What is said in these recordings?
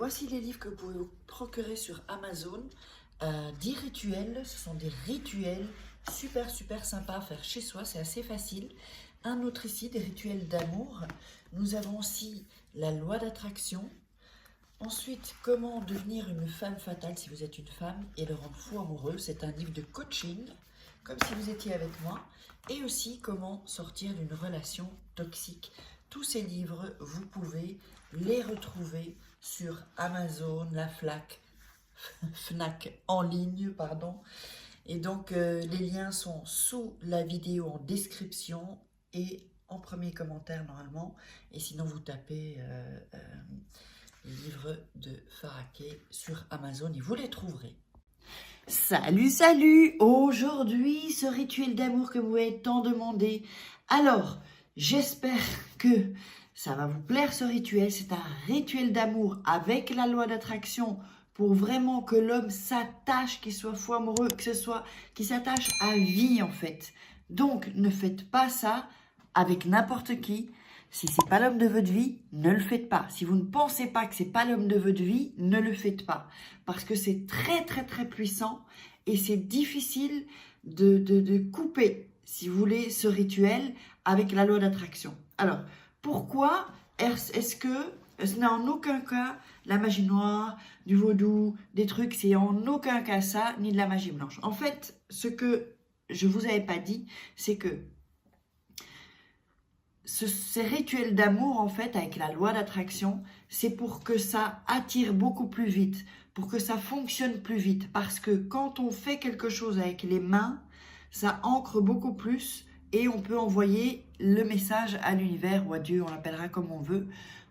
voici les livres que vous pouvez vous procurer sur Amazon. 10 rituels, ce sont des rituels super sympas à faire chez soi, c'est assez facile. Un autre ici, des rituels d'amour. Nous avons aussi la loi d'attraction. Ensuite, comment devenir une femme fatale si vous êtes une femme et le rendre fou amoureux. C'est un livre de coaching, comme si vous étiez avec moi. Et aussi, comment sortir d'une relation toxique. Tous ces livres, vous pouvez les retrouver sur Amazon, la Fnac en ligne, pardon. Et donc, les liens sont sous la vidéo en description et en premier commentaire normalement. Et sinon, vous tapez livres de Faraké sur Amazon et vous les trouverez. Salut! Aujourd'hui, ce rituel d'amour que vous m'avez tant demandé. Alors, j'espère que ça va vous plaire ce rituel. C'est un rituel d'amour avec la loi d'attraction pour vraiment que l'homme s'attache, qu'il soit fou amoureux, qu'il s'attache à vie en fait. Donc, ne faites pas ça avec n'importe qui. Si ce n'est pas l'homme de votre vie, ne le faites pas. Si vous ne pensez pas que ce n'est pas l'homme de votre vie, ne le faites pas. Parce que c'est très puissant et c'est difficile de couper, si vous voulez, ce rituel avec la loi d'attraction. Alors, pourquoi est-ce que ce n'est en aucun cas la magie noire, du vaudou, des trucs, c'est en aucun cas ça, ni de la magie blanche. En fait, ce que je ne vous avais pas dit, c'est que ces rituels d'amour, en fait, avec la loi d'attraction, c'est pour que ça attire beaucoup plus vite, pour que ça fonctionne plus vite. Parce que quand on fait quelque chose avec les mains, ça ancre beaucoup plus et on peut envoyer le message à l'univers ou à Dieu, on l'appellera comme on veut,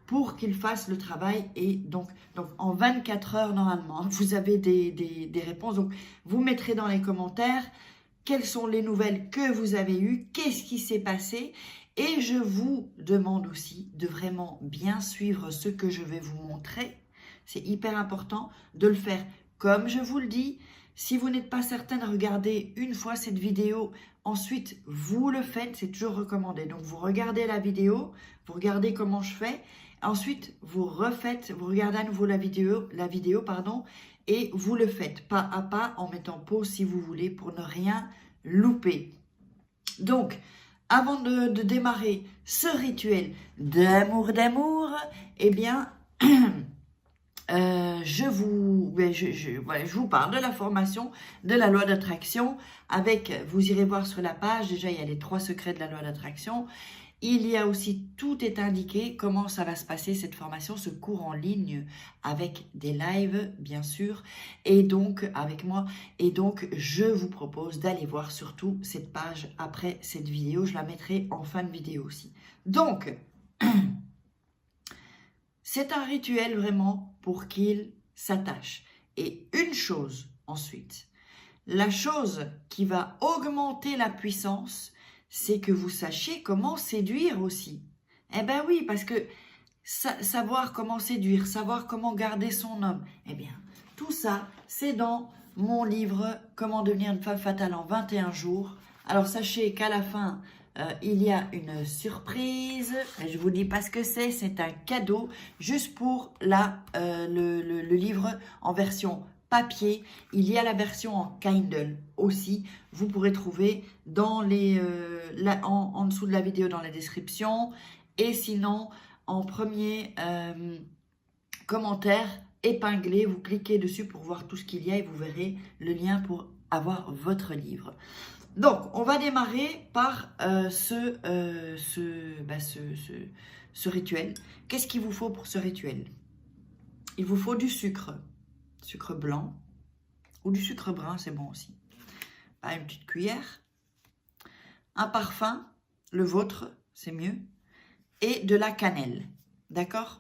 pour qu'il fasse le travail. Et donc en 24 heures, normalement, vous avez des réponses. Donc, vous mettrez dans les commentaires quelles sont les nouvelles que vous avez eues, qu'est-ce qui s'est passé. Et je vous demande aussi de vraiment bien suivre ce que je vais vous montrer. C'est hyper important de le faire comme je vous le dis. Si vous n'êtes pas certain de regarder une fois cette vidéo, ensuite vous le faites, c'est toujours recommandé. Donc vous regardez la vidéo, vous regardez comment je fais, ensuite vous refaites, vous regardez à nouveau la vidéo, et vous le faites pas à pas en mettant pause si vous voulez pour ne rien louper. Donc, avant de démarrer ce rituel d'amour, eh bien, je vous parle de la formation de la loi d'attraction. Vous irez voir sur la page, déjà il y a les 3 secrets de la loi d'attraction. Il y a aussi, tout est indiqué, comment ça va se passer cette formation, ce cours en ligne avec des lives, bien sûr, et donc avec moi. Et donc, je vous propose d'aller voir surtout cette page après cette vidéo. Je la mettrai en fin de vidéo aussi. Donc, c'est un rituel vraiment pour qu'il s'attache. Et une chose ensuite, la chose qui va augmenter la puissance, c'est que vous sachiez comment séduire aussi. Eh bien oui, parce que savoir comment séduire, savoir comment garder son homme, eh bien, tout ça, c'est dans mon livre « Comment devenir une femme fatale en 21 jours ». Alors, sachez qu'à la fin, il y a une surprise. Je vous dis pas ce que c'est un cadeau juste pour le livre en version papier. Il y a la version en Kindle aussi. Vous pourrez trouver dans en dessous de la vidéo dans la description. Et sinon, en premier commentaire épinglé, vous cliquez dessus pour voir tout ce qu'il y a et vous verrez le lien pour avoir votre livre. Donc, on va démarrer par ce rituel. Qu'est-ce qu'il vous faut pour ce rituel? Il vous faut du sucre blanc ou du sucre brun, c'est bon aussi. Une petite cuillère, un parfum, le vôtre, c'est mieux, et de la cannelle, d'accord?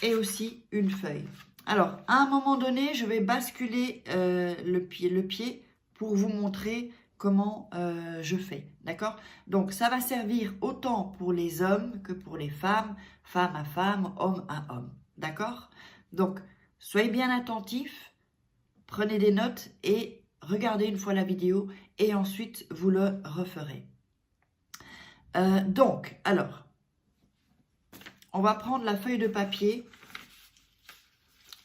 Et aussi une feuille. Alors, à un moment donné, je vais basculer le pied pour vous montrer comment je fais, d'accord? Donc, ça va servir autant pour les hommes que pour les femmes, femme à femme, homme à homme, d'accord? Donc, soyez bien attentifs, prenez des notes et regardez une fois la vidéo et ensuite vous le referez. Donc, alors, on va prendre la feuille de papier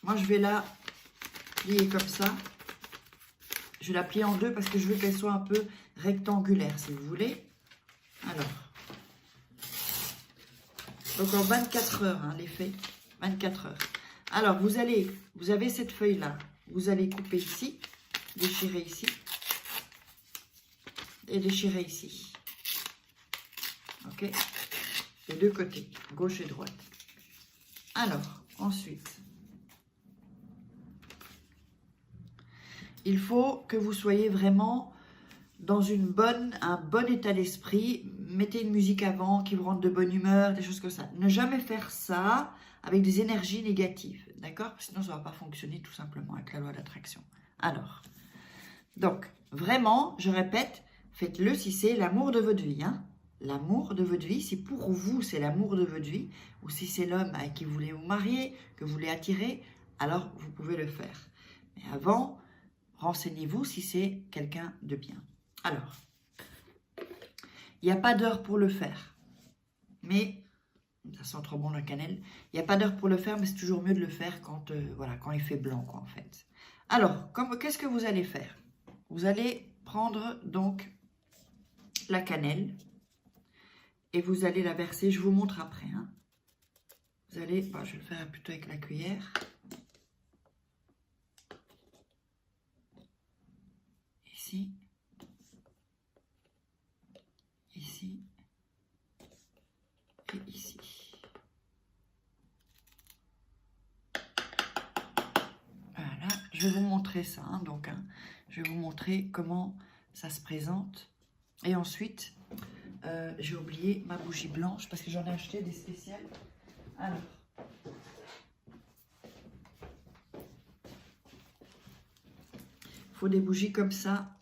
Moi, je vais la plier comme ça. Je vais la plier en deux parce que je veux qu'elle soit un peu rectangulaire, si vous voulez. Alors, donc en 24 heures, hein, l'effet, 24 heures. Alors, vous avez cette feuille-là. Vous allez couper ici, déchirer ici et déchirer ici. Ok? Les deux côtés, gauche et droite. Alors, ensuite, il faut que vous soyez vraiment dans un bon état d'esprit. Mettez une musique avant qui vous rende de bonne humeur, des choses comme ça. Ne jamais faire ça avec des énergies négatives, d'accord? Sinon, ça ne va pas fonctionner tout simplement avec la loi d'attraction. Alors, donc, vraiment, je répète, faites-le si c'est l'amour de votre vie, hein? L'amour de votre vie, si pour vous, c'est l'amour de votre vie, ou si c'est l'homme avec qui vous voulez vous marier, que vous voulez attirer, alors vous pouvez le faire. Mais avant, renseignez-vous si c'est quelqu'un de bien. Alors, il n'y a pas d'heure pour le faire, mais ça sent trop bon la cannelle. Il n'y a pas d'heure pour le faire, mais c'est toujours mieux de le faire quand, voilà, quand il fait blanc, quoi, en fait. Alors, qu'est-ce que vous allez faire? Vous allez prendre donc la cannelle et vous allez la verser. Je vous montre après. Hein. Vous allez, bon, je vais le faire plutôt avec la cuillère. Ici. Ici. Et ici. Voilà, je vais vous montrer ça. Hein, donc, hein, je vais vous montrer comment ça se présente. Et ensuite, j'ai oublié ma bougie blanche parce que j'en ai acheté des spéciales. Alors, il faut des bougies comme ça.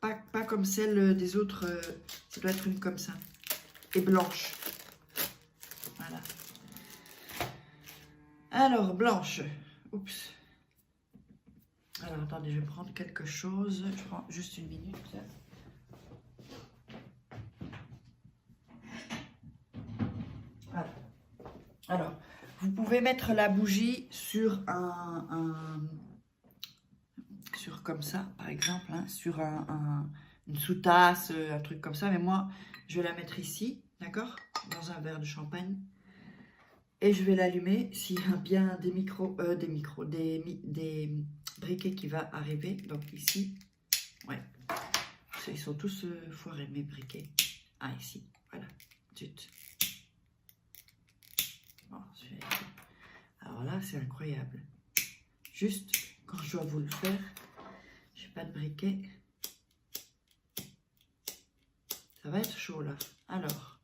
Pas comme celle des autres. Ça doit être une comme ça. Et blanche. Voilà. Alors, blanche. Oups. Alors, attendez, je vais prendre quelque chose. Je prends juste une minute. Voilà. Alors, vous pouvez mettre la bougie sur sur comme ça, par exemple, hein, sur une sous-tasse, un truc comme ça. Mais moi, je vais la mettre ici, d'accord? Dans un verre de champagne. Et je vais l'allumer s'il y a bien des des briquets qui va arriver. Donc ici, ouais, ils sont tous foirés mes briquets. Ah ici, voilà, zut. Bon, alors là, c'est incroyable. Juste quand je dois vous le faire, j'ai pas de briquet. Ça va être chaud là. Alors.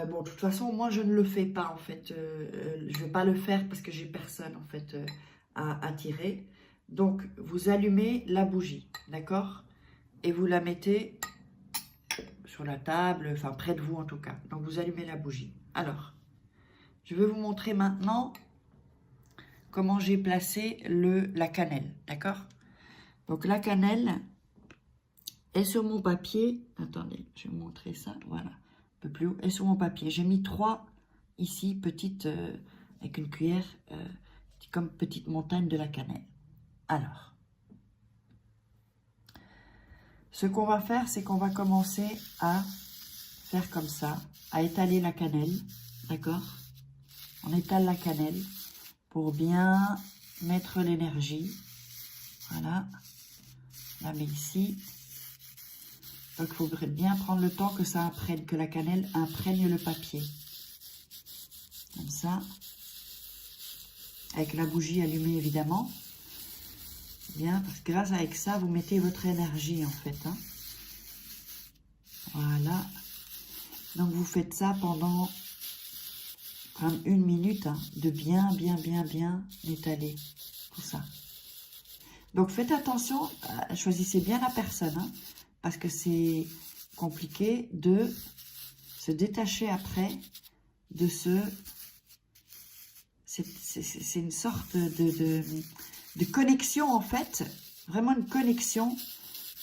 Bon, de toute façon, moi, je ne le fais pas, en fait. Je ne vais pas le faire parce que j'ai personne, en fait, à tirer. Donc, vous allumez la bougie, d'accord? Et vous la mettez sur la table, enfin, près de vous, en tout cas. Donc, vous allumez la bougie. Alors, je vais vous montrer maintenant comment j'ai placé la cannelle, d'accord? Donc, la cannelle est sur mon papier. Attendez, je vais vous montrer ça, voilà. Plus haut et sur mon papier. J'ai mis 3 ici, petites, avec une cuillère, comme petite montagne de la cannelle. Alors, ce qu'on va faire, c'est qu'on va commencer à faire comme ça, à étaler la cannelle, d'accord? On étale la cannelle pour bien mettre l'énergie. Voilà, on la met ici. Donc, il faudrait bien prendre le temps que ça imprègne, que la cannelle imprègne le papier. Comme ça. Avec la bougie allumée, évidemment. Bien, parce que grâce avec ça, vous mettez votre énergie, en fait. Hein. Voilà. Donc, vous faites ça pendant 1 minute, hein, de bien étaler tout ça. Donc, faites attention, choisissez bien la personne, hein. Parce que c'est compliqué de se détacher après de ce... C'est une sorte de connexion, en fait. Vraiment une connexion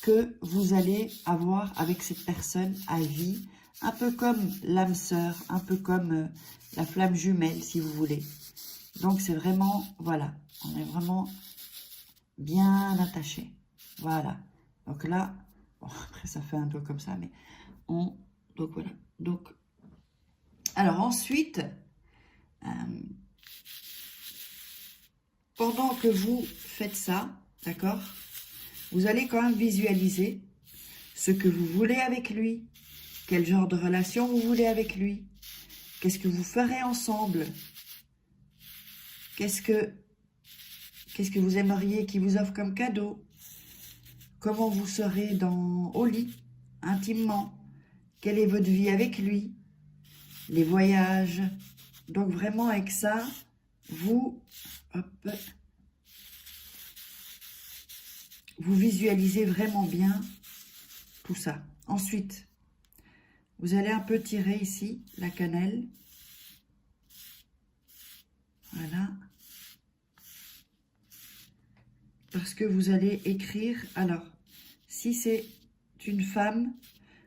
que vous allez avoir avec cette personne à vie. Un peu comme l'âme sœur, un peu comme la flamme jumelle, si vous voulez. Donc, c'est vraiment, voilà, on est vraiment bien attaché. Voilà. Donc là, bon, après, ça fait un peu comme ça, mais donc voilà. Donc, alors ensuite, pendant que vous faites ça, d'accord, vous allez quand même visualiser ce que vous voulez avec lui, quel genre de relation vous voulez avec lui, qu'est-ce que vous ferez ensemble, qu'est-ce que vous aimeriez qu'il vous offre comme cadeau, comment vous serez au lit, intimement, quelle est votre vie avec lui, les voyages. Donc vraiment avec ça, vous visualisez vraiment bien tout ça. Ensuite, vous allez un peu tirer ici la cannelle. Voilà. Parce que vous allez écrire, alors, si c'est une femme,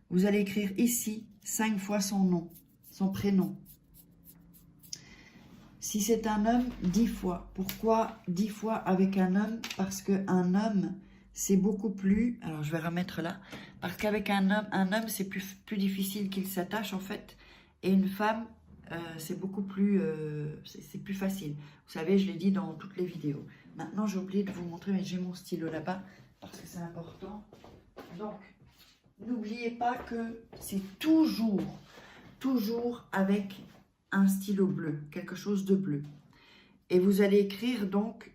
vous allez écrire ici 5 fois son nom, son prénom. Si c'est un homme, 10 fois. Pourquoi 10 fois avec un homme? Parce qu'un homme, c'est beaucoup plus... Alors, je vais remettre là. Parce qu'avec un homme, c'est plus difficile qu'il s'attache, en fait. Et une femme, c'est beaucoup plus... c'est plus facile. Vous savez, je l'ai dit dans toutes les vidéos. Maintenant, j'ai oublié de vous montrer, mais j'ai mon stylo là-bas, parce que c'est important. Donc, n'oubliez pas que c'est toujours avec un stylo bleu, quelque chose de bleu. Et vous allez écrire donc,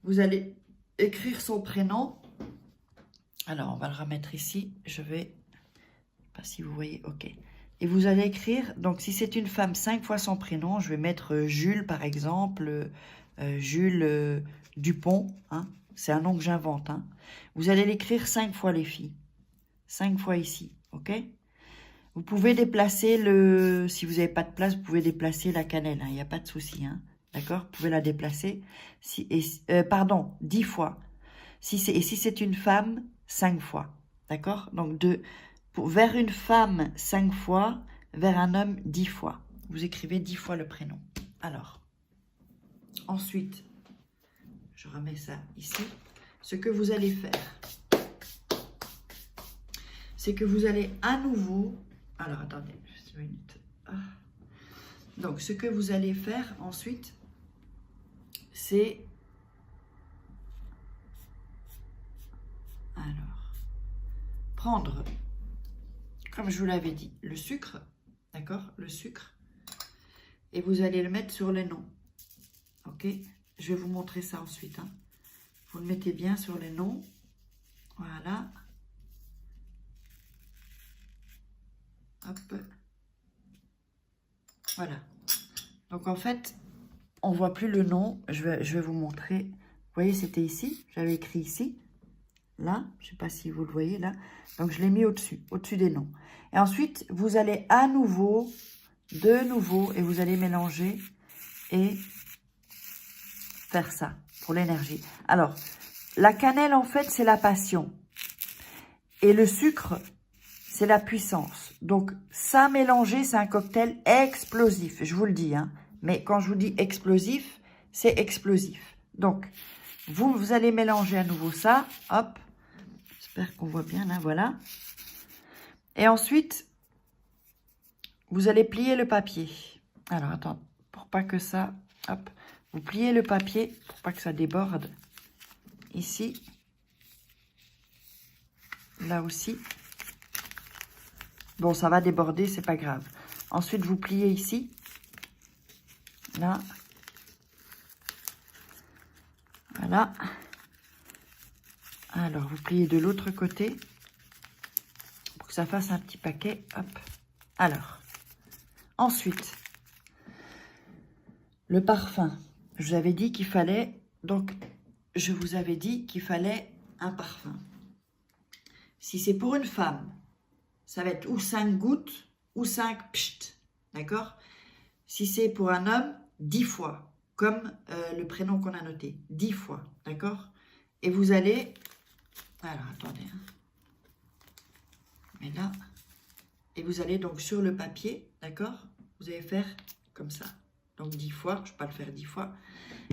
vous allez écrire son prénom. Alors, on va le remettre ici. Je vais, pas si vous voyez, ok. Et vous allez écrire, donc si c'est une femme, 5 fois son prénom. Je vais mettre Jules, par exemple, Jules Dupont. Hein. C'est un nom que j'invente. Hein. Vous allez l'écrire 5 fois, les filles. 5 fois ici, ok? Vous pouvez déplacer si vous n'avez pas de place, vous pouvez déplacer la cannelle. Il n'y a pas de souci. Hein, d'accord? Vous pouvez la déplacer. Pardon, 10 fois. Si c'est une femme, 5 fois. D'accord? Donc, vers une femme, 5 fois. Vers un homme, 10 fois. Vous écrivez 10 fois le prénom. Alors, ensuite, je remets ça ici. Ce que vous allez faire, c'est que vous allez à nouveau... Alors, attendez, juste une minute. Donc, ce que vous allez faire ensuite, c'est... Alors, prendre, comme je vous l'avais dit, le sucre, d'accord? Le sucre. Et vous allez le mettre sur les noms. Ok? Je vais vous montrer ça ensuite. Hein. Vous le mettez bien sur les noms. Voilà. Hop. Voilà. Donc, en fait, on ne voit plus le nom. Je vais vous montrer. Vous voyez, c'était ici. J'avais écrit ici. Là, je ne sais pas si vous le voyez là. Donc, je l'ai mis au-dessus des noms. Et ensuite, vous allez de nouveau, et vous allez mélanger et faire ça pour l'énergie. Alors, la cannelle, en fait, c'est la passion. Et le sucre, c'est la puissance. Donc, ça mélangé, c'est un cocktail explosif. Je vous le dis, hein. Mais quand je vous dis explosif, c'est explosif. Donc, vous allez mélanger à nouveau ça. Hop. J'espère qu'on voit bien là, voilà. Et ensuite, vous allez plier le papier. Alors, attends, pour pas que ça... Hop. Vous pliez le papier pour pas que ça déborde. Ici. Là aussi. Bon, ça va déborder, c'est pas grave. Ensuite, vous pliez ici. Là. Voilà. Alors, vous pliez de l'autre côté. Pour que ça fasse un petit paquet. Hop. Alors. Ensuite. Le parfum. Je vous avais dit qu'il fallait... Donc, je vous avais dit qu'il fallait un parfum. Si c'est pour une femme, ça va être ou 5 gouttes ou 5 pcht. D'accord? Si c'est pour un homme, 10 fois. Comme le prénom qu'on a noté. 10 fois. D'accord? Et vous allez... Alors, attendez. Mais là... Et vous allez donc sur le papier, d'accord? Vous allez faire comme ça. Donc 10 fois, je ne vais pas le faire 10 fois.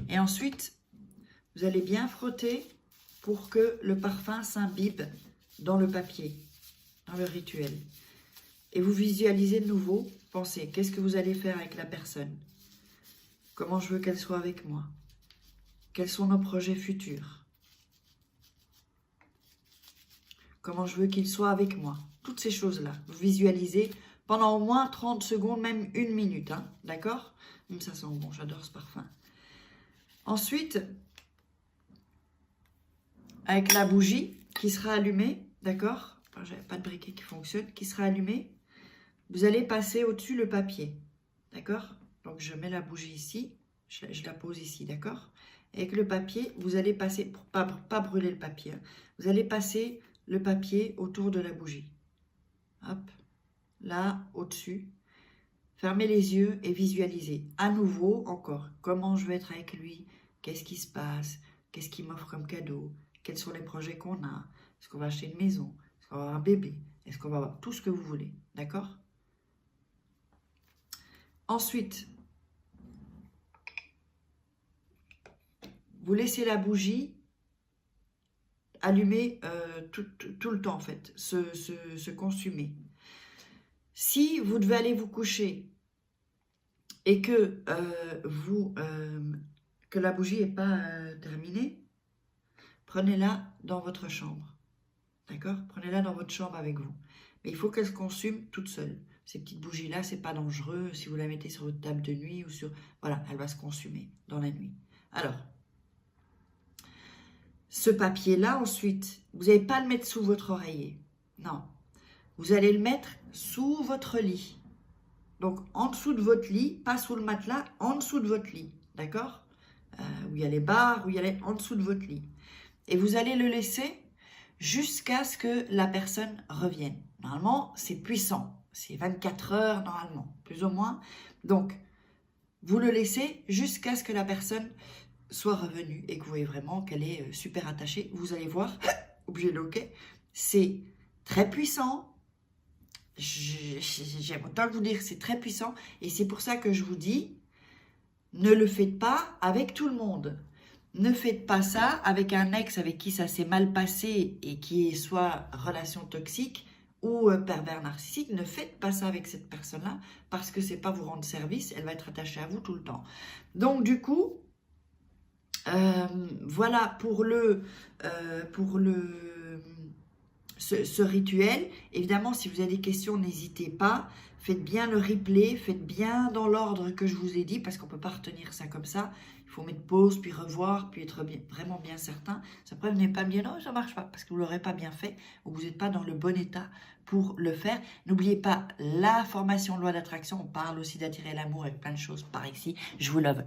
Et ensuite, vous allez bien frotter pour que le parfum s'imbibe dans le papier, dans le rituel. Et vous visualisez de nouveau, pensez, qu'est-ce que vous allez faire avec la personne? Comment je veux qu'elle soit avec moi? Quels sont nos projets futurs? Comment je veux qu'il soit avec moi? Toutes ces choses-là, vous visualisez pendant au moins 30 secondes, même 1 minute, hein, d'accord? Ça sent bon, j'adore ce parfum. Ensuite, avec la bougie qui sera allumée, d'accord? Enfin, j'avais pas de briquet qui fonctionne, qui sera allumée. Vous allez passer au-dessus le papier, d'accord? Donc, je mets la bougie ici, je la pose ici, d'accord? Avec le papier, vous allez passer, pour pas brûler le papier, hein, vous allez passer le papier autour de la bougie. Hop, là, au-dessus. Fermez les yeux et visualisez. À nouveau, encore, comment je vais être avec lui? Qu'est-ce qui se passe? Qu'est-ce qu'il m'offre comme cadeau? Quels sont les projets qu'on a? Est-ce qu'on va acheter une maison? Est-ce qu'on va avoir un bébé? Est-ce qu'on va avoir tout ce que vous voulez? D'accord? Ensuite, vous laissez la bougie allumée tout le temps, en fait, se consumer. Si vous devez aller vous coucher et que, que la bougie n'est pas terminée, prenez-la dans votre chambre. D'accord? Prenez-la dans votre chambre avec vous. Mais il faut qu'elle se consume toute seule. Ces petites bougies-là, ce n'est pas dangereux. Si vous la mettez sur votre table de nuit ou sur... Voilà, elle va se consumer dans la nuit. Alors, ce papier-là, ensuite, vous n'allez pas le mettre sous votre oreiller. Non. Vous allez le mettre sous votre lit. Donc, en dessous de votre lit, pas sous le matelas, en dessous de votre lit. D'accord? Où il y a les barres, où il y a les... en dessous de votre lit. Et vous allez le laisser jusqu'à ce que la personne revienne. Normalement, c'est puissant. C'est 24 heures, normalement, plus ou moins. Donc, vous le laissez jusqu'à ce que la personne soit revenue et que vous voyez vraiment qu'elle est super attachée. Vous allez voir, obligé de OK, c'est très puissant. J'aime autant que vous dire, c'est très puissant. Et c'est pour ça que je vous dis, ne le faites pas avec tout le monde. Ne faites pas ça avec un ex avec qui ça s'est mal passé et qui est soit relation toxique ou pervers narcissique. Ne faites pas ça avec cette personne-là parce que c'est pas vous rendre service. Elle va être attachée à vous tout le temps. Donc du coup, voilà pour ce rituel. Évidemment, si vous avez des questions, n'hésitez pas. Faites bien le replay, faites bien dans l'ordre que je vous ai dit, parce qu'on ne peut pas retenir ça comme ça. Il faut mettre pause, puis revoir, puis être vraiment bien certain. Ça après, vous n'êtes pas bien, non, ça ne marche pas, parce que vous ne l'aurez pas bien fait, ou vous n'êtes pas dans le bon état pour le faire. N'oubliez pas la formation loi d'attraction. On parle aussi d'attirer l'amour avec plein de choses par ici. Je vous love.